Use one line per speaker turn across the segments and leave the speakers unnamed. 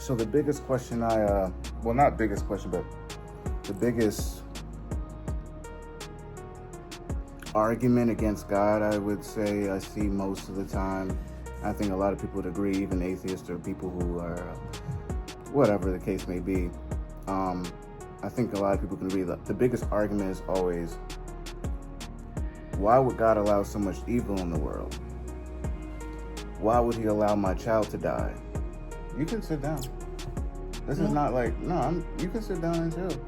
So the biggest question well, not biggest question, but the biggest argument against God, I would say, I see most of the time. I think a lot of people would agree, even atheists or people who are, whatever the case may be. I think a lot of people can agree that the biggest argument is always, why would God allow so much evil in the world? Why would he allow my child to die? You can sit down. This is not like, you can sit down and chill.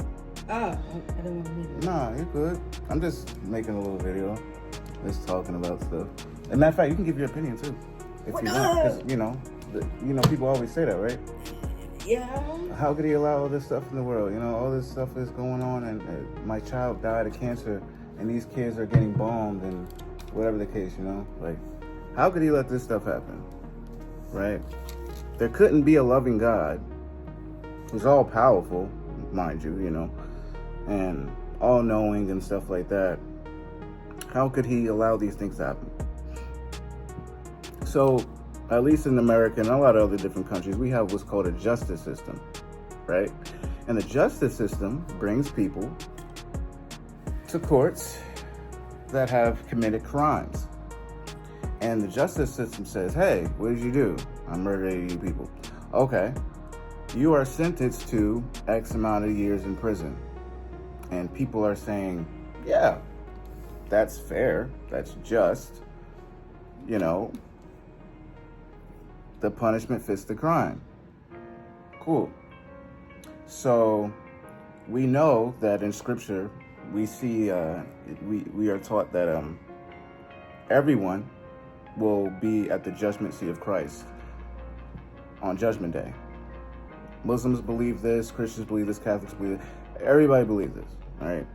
I don't want to meet you.
Nah, you're good. I'm just making a little video, just talking about stuff. As a matter of fact, you can give your opinion too, if you want, because people always say that, right?
Yeah.
How could he allow all this stuff in the world? All this stuff is going on, and my child died of cancer, and these kids are getting bombed, and whatever the case, like, how could he let this stuff happen, right? There couldn't be a loving God who's all powerful, mind you, and all knowing and stuff like that. How could he allow these things to happen? So, at least in America and a lot of other different countries, we have what's called a justice system, right? And the justice system brings people to courts that have committed crimes. And the justice system says, hey, what did you do? I murdered 80 people. Okay, you are sentenced to X amount of years in prison. And people are saying, yeah, that's fair, that's just, the punishment fits the crime. Cool. So we know that in scripture, we see, we are taught that everyone will be at the judgment seat of Christ on Judgment Day. Muslims believe this, Christians believe this, Catholics believe this. Everybody believes this, all right?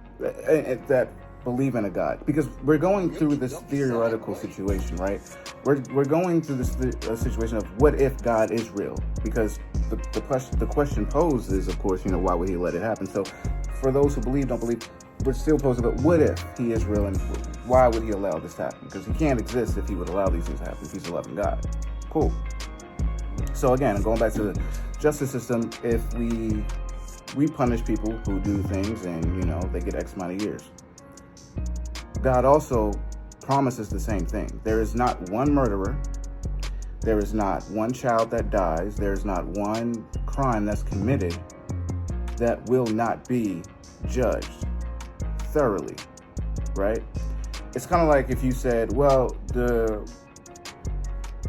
That believe in a God. Because we're going through this theoretical situation, right? We're going through this situation of what if God is real? Because the question posed is, of course, why would he let it happen? So for those who believe, don't believe, we're still posing, but what if he is real and why would he allow this to happen? Because he can't exist if he would allow these things to happen, if he's a loving God. Cool. So again, going back to the justice system, if we punish people who do things and, they get X amount of years. God also promises the same thing. There is not one murderer. There is not one child that dies. There is not one crime that's committed that will not be judged thoroughly, right? It's kind of like if you said, well, the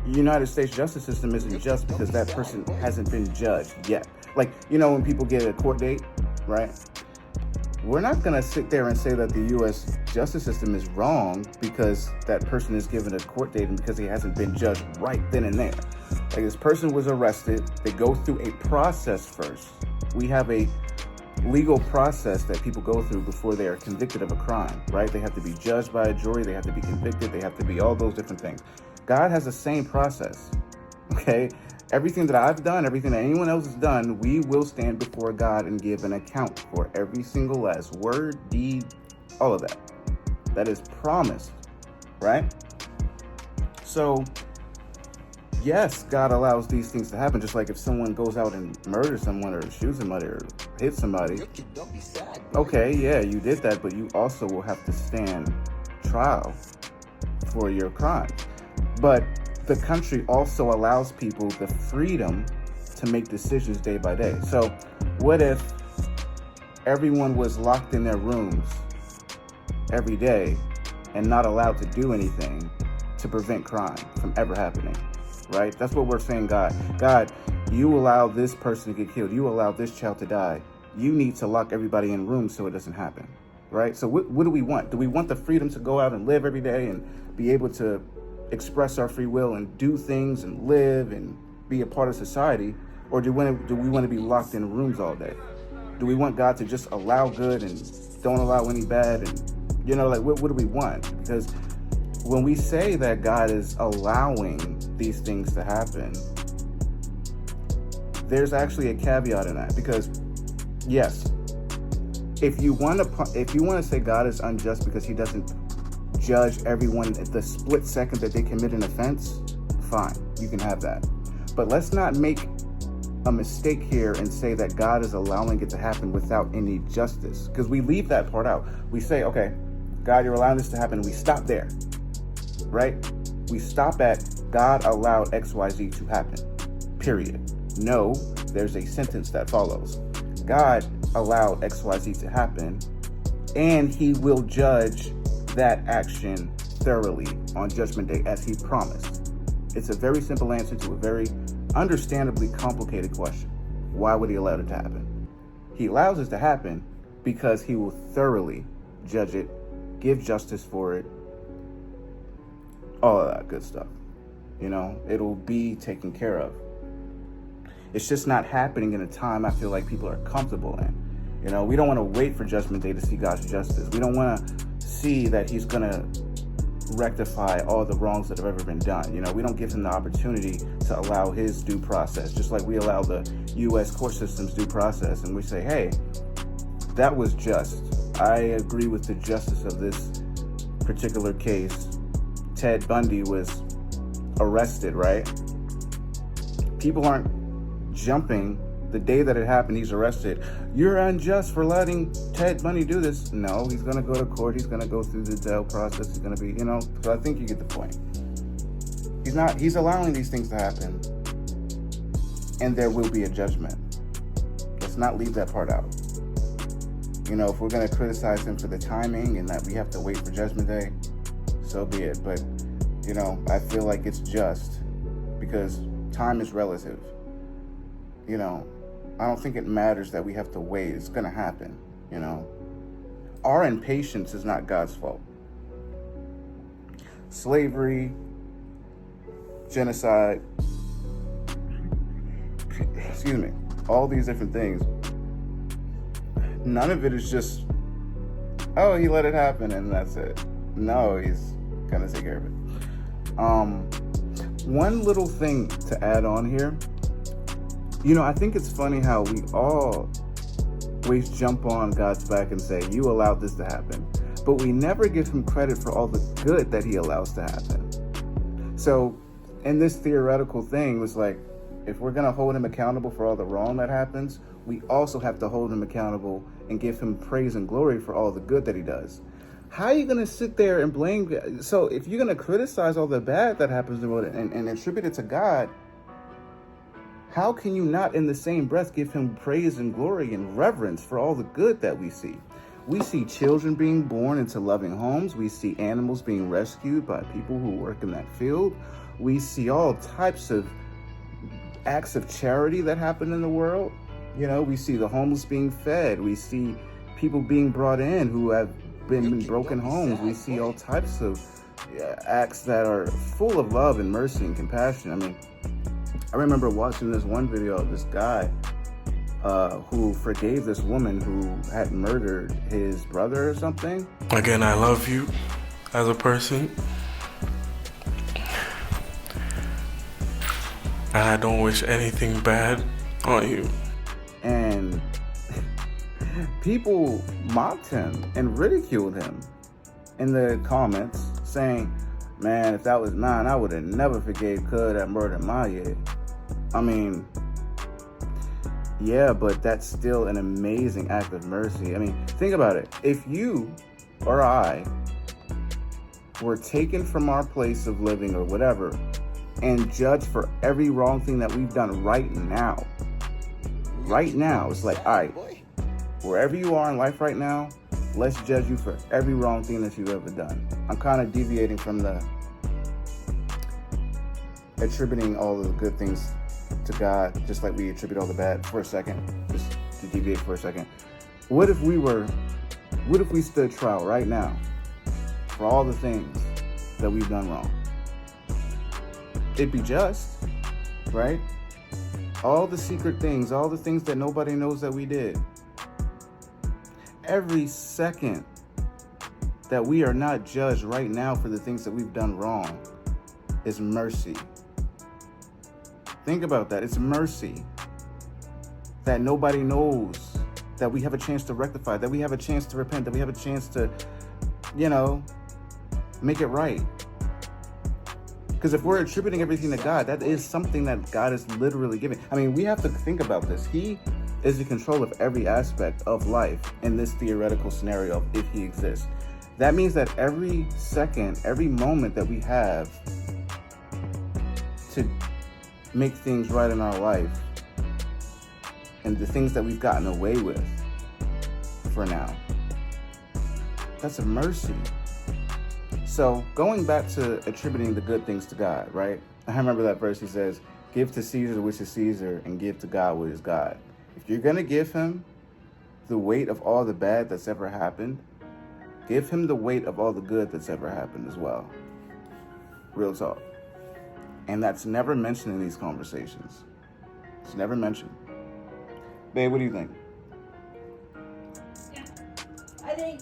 United States justice system isn't just because that person hasn't been judged yet. Like, when people get a court date, right? We're not going to sit there and say that the U.S. justice system is wrong because that person is given a court date and because he hasn't been judged right then and there. Like, this person was arrested. They go through a process first. We have a legal process that people go through before they are convicted of a crime, right? They have to be judged by a jury. They have to be convicted. They have to be all those different things. God has the same process, okay? Everything that I've done, everything that anyone else has done, we will stand before God and give an account for every single last word, deed, all of that. That is promised, right? So, yes, God allows these things to happen, just like if someone goes out and murders someone or shoots somebody or hits somebody. Okay, yeah, you did that, but you also will have to stand trial for your crimes. But the country also allows people the freedom to make decisions day by day. So what if everyone was locked in their rooms every day and not allowed to do anything to prevent crime from ever happening, right? That's what we're saying, God. God, you allow this person to get killed. You allow this child to die. You need to lock everybody in rooms so it doesn't happen, right? So what do we want? Do we want the freedom to go out and live every day and be able to express our free will and do things and live and be a part of society? Or do we want to be locked in rooms all day? Do we want God to just allow good and don't allow any bad? And, what do we want? Because when we say that God is allowing these things to happen, there's actually a caveat in that. Because, yes, if you want to say God is unjust because he doesn't judge everyone at the split second that they commit an offense, fine, you can have that. But let's not make a mistake here and say that God is allowing it to happen without any justice, because we leave that part out. We say, okay, God, you're allowing this to happen. We stop there, right? We stop at God allowed XYZ to happen, period. No, there's a sentence that follows. God allowed XYZ to happen, and he will judge that action thoroughly on Judgment Day as he promised. It's a very simple answer to a very understandably complicated question. Why would he allow it to happen? He allows it to happen because he will thoroughly judge it, give justice for it, all of that good stuff. You know, it'll be taken care of. It's just not happening in a time I feel like people are comfortable in. You know, we don't want to wait for Judgment Day to see God's justice. We don't want to see that he's going to rectify all the wrongs that have ever been done. You know, we don't give him the opportunity to allow his due process, just like we allow the U.S. court system's due process. And we say, hey, that was just. I agree with the justice of this particular case. Ted Bundy was arrested, right? People aren't jumping the day that it happened. He's arrested. You're unjust for letting Ted Bundy do this. No, he's going to go to court. He's going to go through the jail process. He's going to be, you know, so I think you get the point. He's allowing these things to happen, and there will be a judgment. Let's not leave that part out. You know, if we're going to criticize him for the timing and that we have to wait for Judgment Day, so be it. But, you know, I feel like it's just because time is relative. You know, I don't think it matters that we have to wait. It's going to happen, you know. Our impatience is not God's fault. Slavery, genocide, excuse me, all these different things, none of it is just, oh, he let it happen and that's it. No, he's going to take care of it. One little thing to add on here. You know, I think it's funny how we always jump on God's back and say, you allowed this to happen. But we never give him credit for all the good that he allows to happen. So, in this theoretical thing was like, if we're going to hold him accountable for all the wrong that happens, we also have to hold him accountable and give him praise and glory for all the good that he does. How are you going to sit there and blame God? So, if you're going to criticize all the bad that happens in the world and attribute it to God, how can you not in the same breath give him praise and glory and reverence for all the good that we see? We see children being born into loving homes. We see animals being rescued by people who work in that field. We see all types of acts of charity that happen in the world. You know, we see the homeless being fed. We see people being brought in who have been in broken homes. We see all types of acts that are full of love and mercy and compassion. I mean, I remember watching this one video of this guy who forgave this woman who had murdered his brother or something.
Again, I love you as a person. And I don't wish anything bad on you.
And people mocked him and ridiculed him in the comments, saying, man, if that was mine, I would have never forgave Cud that murdered my kid. I mean, yeah, but that's still an amazing act of mercy. I mean, think about it. If you or I were taken from our place of living or whatever and judged for every wrong thing that we've done right now, it's like, all right, wherever you are in life right now, let's judge you for every wrong thing that you've ever done. I'm kind of deviating from the attributing all of the good things to God, just like we attribute all the bad for a second, just to deviate for a second. What if we stood trial right now for all the things that we've done wrong? It'd be just, right? All the secret things, all the things that nobody knows that we did. Every second that we are not judged right now for the things that we've done wrong is mercy. Think about that. It's mercy that nobody knows, that we have a chance to rectify, that we have a chance to repent, that we have a chance to, make it right. Because if we're attributing everything to God, that is something that God is literally giving. I mean, we have to think about this. He is in control of every aspect of life in this theoretical scenario of if he exists. That means that every second, every moment that we have to make things right in our life and the things that we've gotten away with for now, that's a mercy. So going back to attributing the good things to God, right? I remember that verse. He says, give to Caesar which is Caesar and give to God what is God. If you're going to give him the weight of all the bad that's ever happened, give him the weight of all the good that's ever happened as well. Real talk. And that's never mentioned in these conversations. It's never mentioned. Babe, what do you think?
Yeah. I think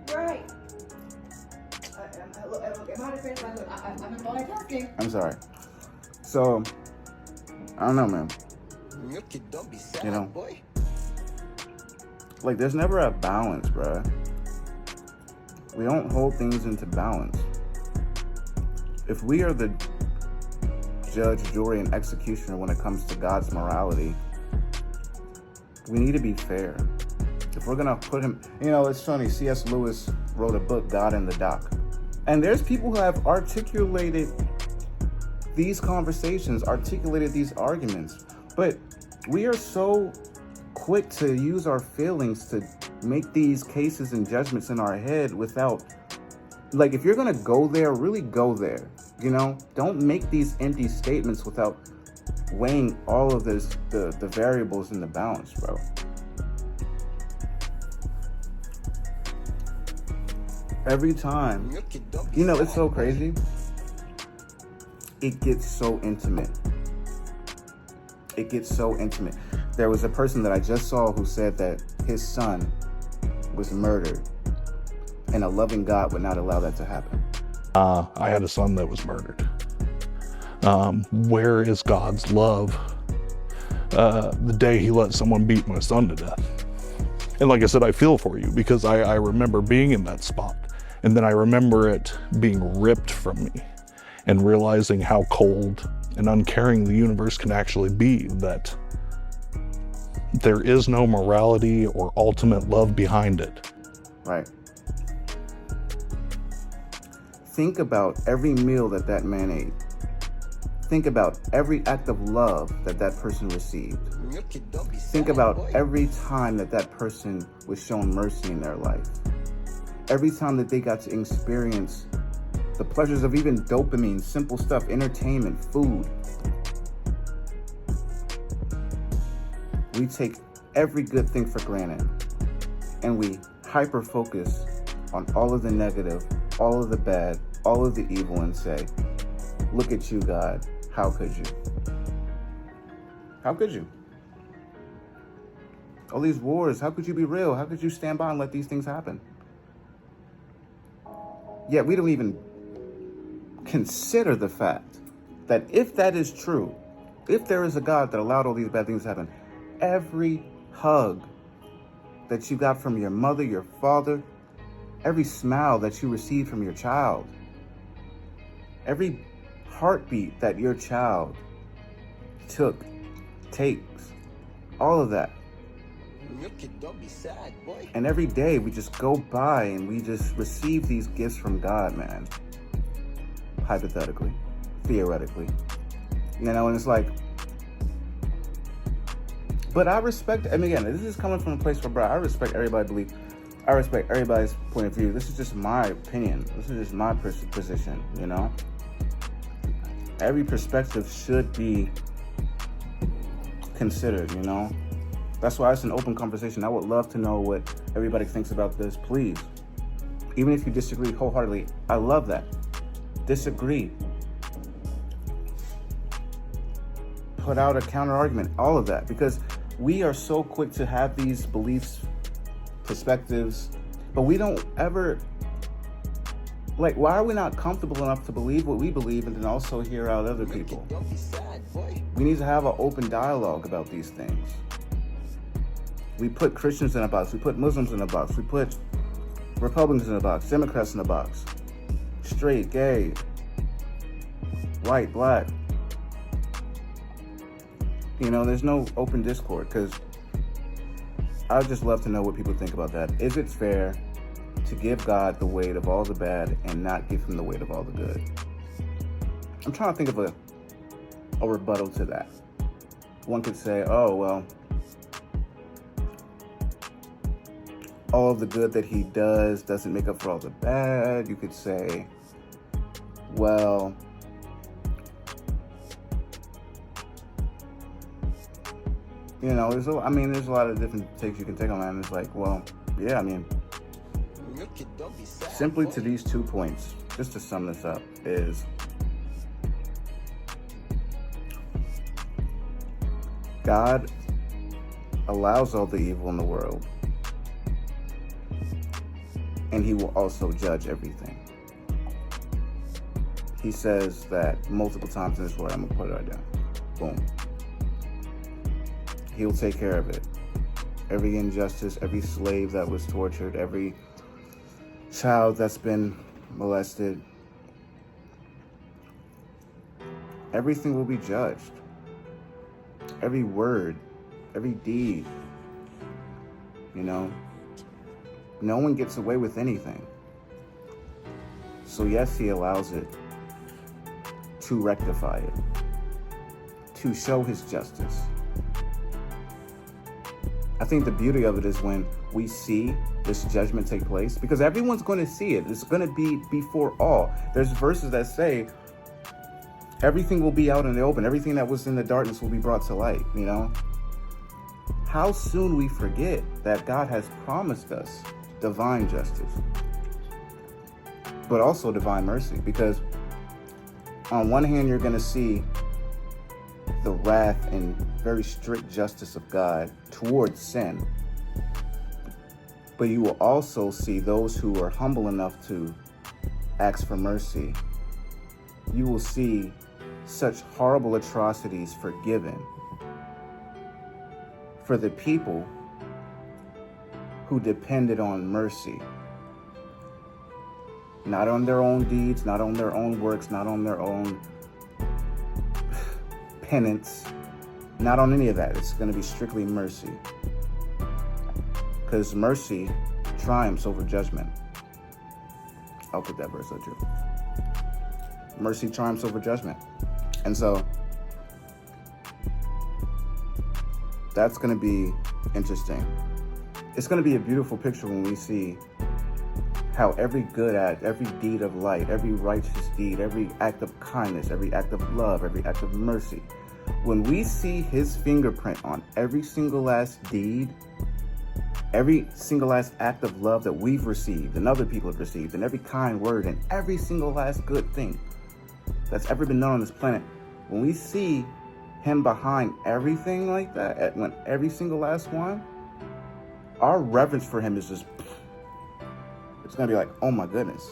you're right. I'm multitasking.
I'm sorry. So, I don't know, man.
Don't be sad,
You know,
boy.
like, there's never a balance, bruh. We don't hold things into balance. If we are the judge, jury, and executioner when it comes to God's morality, we need to be fair. If we're gonna put him, you know, it's funny, C.S. Lewis wrote a book, God in the Dock. And there's people who have articulated these conversations, articulated these arguments, but we are so quick to use our feelings to make these cases and judgments in our head without, like, if you're gonna go there, really go there, you know? Don't make these empty statements without weighing all of this, the variables in the balance, bro. Every time, you know, it's so crazy. It gets so intimate. It gets so intimate. There was a person that I just saw who said that his son was murdered, and a loving God would not allow that to happen.
I had a son that was murdered. Where is God's love the day he let someone beat my son to death? And like I said, I feel for you because I remember being in that spot. And then I remember it being ripped from me and realizing how cold and uncaring the universe can actually be, that there is no morality or ultimate love behind it.
Right. Think about every meal that that man ate. Think about every act of love that that person received. Think about every time that that person was shown mercy in their life. Every time that they got to experience the pleasures of even dopamine, simple stuff, entertainment, food. We take every good thing for granted, and we hyper-focus on all of the negative, all of the bad, all of the evil, and say, look at you, God, how could you? How could you? All these wars, how could you be real? How could you stand by and let these things happen? Yet we don't even consider the fact that if that is true, if there is a God that allowed all these bad things to happen, every hug that you got from your mother, your father, every smile that you received from your child, every heartbeat that your child takes, all of that.
Don't be sad, boy.
And every day we just go by and we just receive these gifts from God, man. Hypothetically, theoretically, you know, and it's like, but I respect, and again, this is coming from a place where, bro, I respect everybody's belief. I respect everybody's point of view. This is just my opinion. This is just my position, you know? Every perspective should be considered, you know? That's why it's an open conversation. I would love to know what everybody thinks about this, please. Even if you disagree wholeheartedly, I love that. Disagree. Put out a counter argument, all of that, because we are so quick to have these beliefs, perspectives, but we don't ever, like, why are we not comfortable enough to believe what we believe and then also hear out other people?
Don't be sad, boy.
We need to have an open dialogue about these things. We put Christians in a box, we put Muslims in a box, we put Republicans in a box, Democrats in a box, straight, gay, white, black. You know, there's no open discord, because I'd just love to know what people think about that. Is it fair to give God the weight of all the bad and not give him the weight of all the good? I'm trying to think of a rebuttal to that. One could say, oh, well, all of the good that he does doesn't make up for all the bad. You could say, well, you know, there's a lot of different takes you can take on that. And it's like, well, yeah, I mean,
Look it, don't be sad,
simply
boy.
to these 2 points, just to sum this up, is God allows all the evil in the world, and he will also judge everything. He says that multiple times in his word. I'm going to put it right down. Boom. He'll take care of it. Every injustice, every slave that was tortured, every child that's been molested, everything will be judged. Every word, every deed, you know, no one gets away with anything. So yes, he allows it to rectify it, to show his justice. I think the beauty of it is when we see this judgment take place, because everyone's going to see it. It's going to be before all. There's verses that say everything will be out in the open. Everything that was in the darkness will be brought to light, you know? How soon we forget that God has promised us divine justice, but also divine mercy. Because on one hand, you're going to see the wrath and very strict justice of God towards sin, but you will also see those who are humble enough to ask for mercy. You will see such horrible atrocities forgiven for the people who depended on mercy. Not on their own deeds, not on their own works, not on their own penance, not on any of that. It's going to be strictly mercy. Because mercy triumphs over judgment. I'll put that verse up too. Mercy triumphs over judgment. And so that's going to be interesting. It's going to be a beautiful picture when we see how every good act, every deed of light, every righteous deed, every act of kindness, every act of love, every act of mercy, when we see his fingerprint on every single last deed, every single last act of love that we've received and other people have received, and every kind word and every single last good thing that's ever been done on this planet, when we see him behind everything like that, when every single last one, our reverence for him is just, it's going to be like, oh my goodness.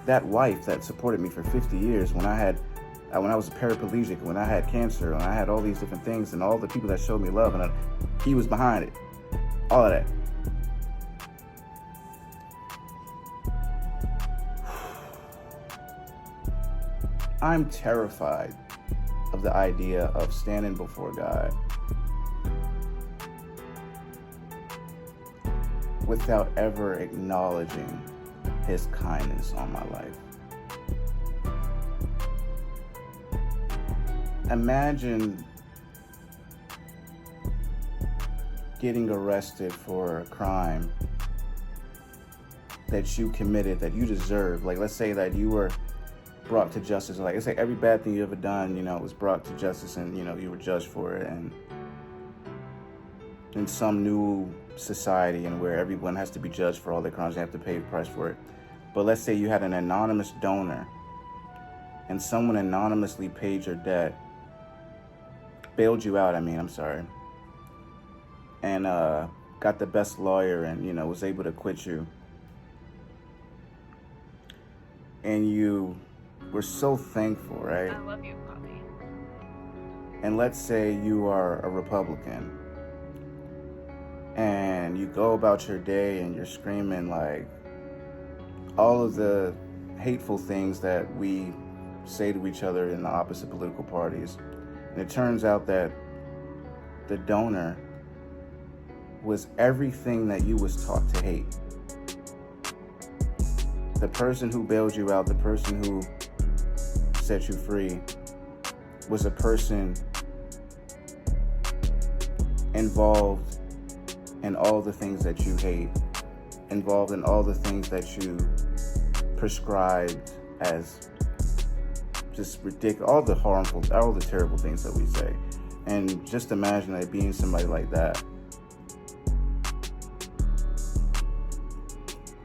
That wife that supported me for 50 years when I was paraplegic, when I had cancer, and I had all these different things, and all the people that showed me love, and he was behind it. All of that. I'm terrified of the idea of standing before God without ever acknowledging his kindness on my life. Imagine getting arrested for a crime that you committed, that you deserve. Like, let's say that you were brought to justice. Like, let's say every bad thing you ever done, was brought to justice, and, you were judged for it. And in some new society, and where everyone has to be judged for all their crimes, they have to pay the price for it. But let's say you had an anonymous donor, and someone anonymously paid your debt, bailed you out, and got the best lawyer, and, was able to quit you. And you were so thankful, right?
I love you, Poppy.
And let's say you are a Republican, and you go about your day and you're screaming like all of the hateful things that we say to each other in the opposite political parties. And it turns out that the donor was everything that you was taught to hate. The person who bailed you out, the person who set you free, was a person involved in all the things that you hate, involved in all the things that you prescribed as just ridiculous, all the harmful, all the terrible things that we say. And just imagine that being somebody like that,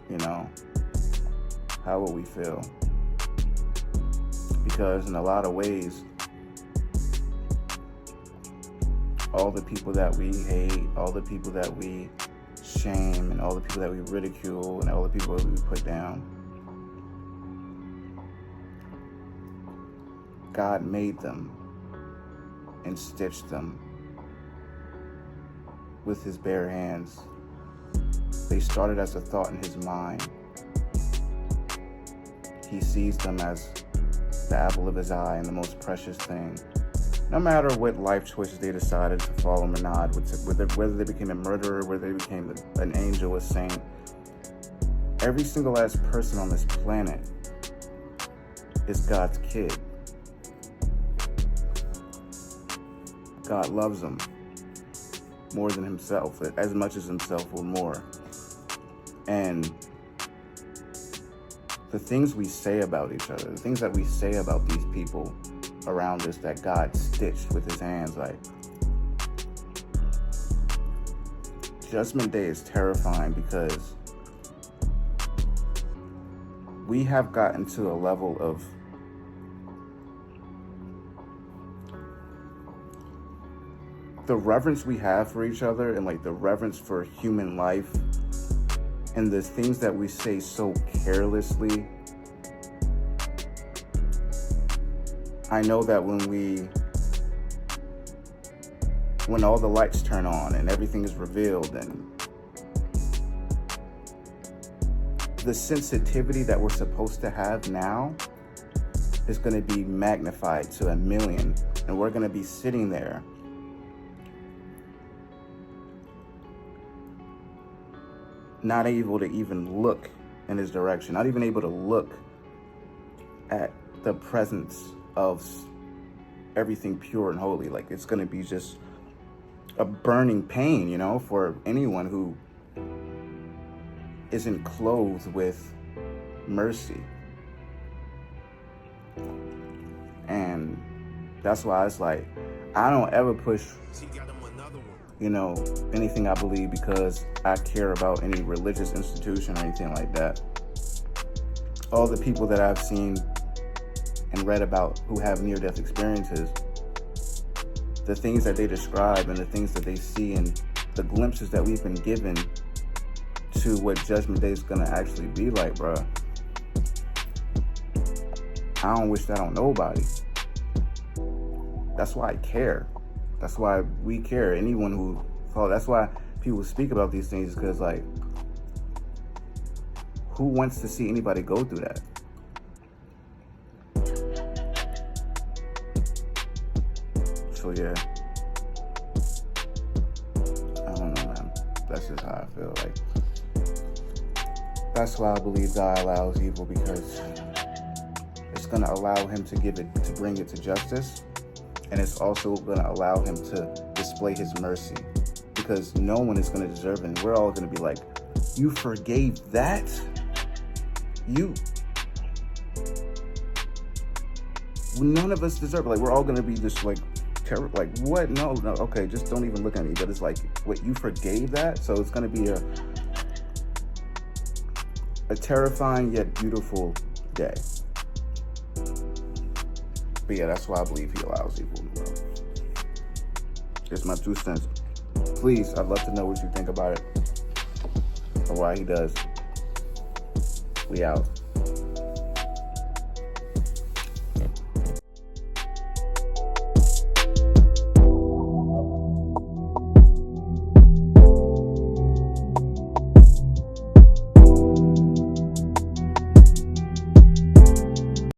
you know, how would we feel? Because in a lot of ways, all the people that we hate, all the people that we shame, and all the people that we ridicule, and all the people that we put down, God made them and stitched them with his bare hands. They started as a thought in his mind. He sees them as the apple of his eye and the most precious thing. No matter what life choices they decided to follow him or not, whether they became a murderer, whether they became an angel, a saint, every single last person on this planet is God's kid. God loves them more than himself, as much as himself or more. And the things we say about each other, the things that we say about these people around us that God stitched with his hands, like, Judgment Day is terrifying because we have gotten to a level of the reverence we have for each other and like the reverence for human life and the things that we say so carelessly. I know that when all the lights turn on and everything is revealed, and the sensitivity that we're supposed to have now is going to be magnified to 1,000,000, and we're going to be sitting there not able to even look in his direction, not even able to look at the presence of everything pure and holy. Like, it's going to be just a burning pain, you know, for anyone who isn't clothed with mercy. And that's why it's like, I don't ever push, you know, anything I believe because I care about any religious institution or anything like that. All the people that I've seen and read about who have near-death experiences, the things that they describe and the things that they see and the glimpses that we've been given to what Judgment Day is going to actually be like, bruh. I don't wish that on nobody. That's why I care. That's why we care. Anyone who follows, that's why people speak about these things, because, like, who wants to see anybody go through that? So yeah, I don't know, man. That's just how I feel. Like, that's why I believe God allows evil, because it's gonna allow him to bring it to justice, and it's also gonna allow him to display his mercy, because no one is gonna deserve it. And we're all gonna be like, you forgave that? None of us deserve it. Like, we're all gonna be just like, like, what? No, okay, just don't even look at me. But it's like, wait, you forgave that? So it's gonna be a terrifying yet beautiful day. But yeah, that's why I believe he allows evil in the world. It's my 2 cents. Please, I'd love to know what you think about it, or why he does. We out.